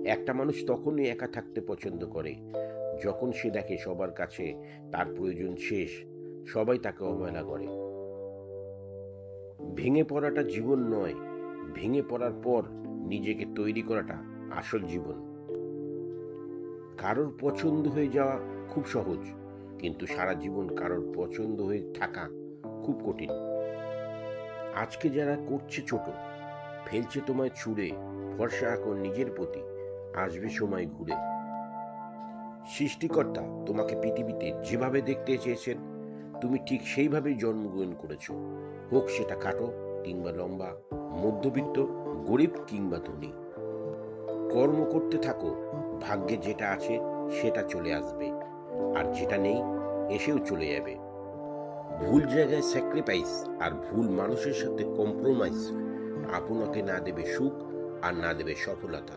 একটা মানুষ তখনই একা থাকতে পছন্দ করে যখন সে দেখে সবার কাছে তার প্রয়োজন শেষ, সবাই তাকে অবহেলা করে। ভেঙে পড়াটা জীবন নয়, ভেঙে পড়ার পর নিজেকে তৈরি করাটা আসল জীবন। কারোর পছন্দ হয়ে যাওয়া খুব সহজ, কিন্তু সারা জীবন কারোর পছন্দ হয়ে থাকা খুব কঠিন। আজকে যারা করছে ছোট, ফেলছে তোমায় ছুঁড়ে, ভরসা রাখো নিজের প্রতি, আসবে সময় ঘুরে। সৃষ্টিকর্তা তোমাকে পৃথিবীতে যেভাবে দেখতে চেয়েছেন, তুমি ঠিক সেইভাবেই জন্মগ্রহণ করেছো। হোক সেটা খাটো কিংবা লম্বা, মধ্যবিত্ত, গরিব কিংবা ধনী। কর্ম করতে থাকো, ভাগ্যে যেটা আছে সেটা চলে আসবে, আর যেটা নেই এসেও চলে যাবে। ভুল জায়গায় স্যাক্রিফাইস আর ভুল মানুষের সাথে কম্প্রোমাইজ আপনাকে না দেবে সুখ আর না দেবে সফলতা।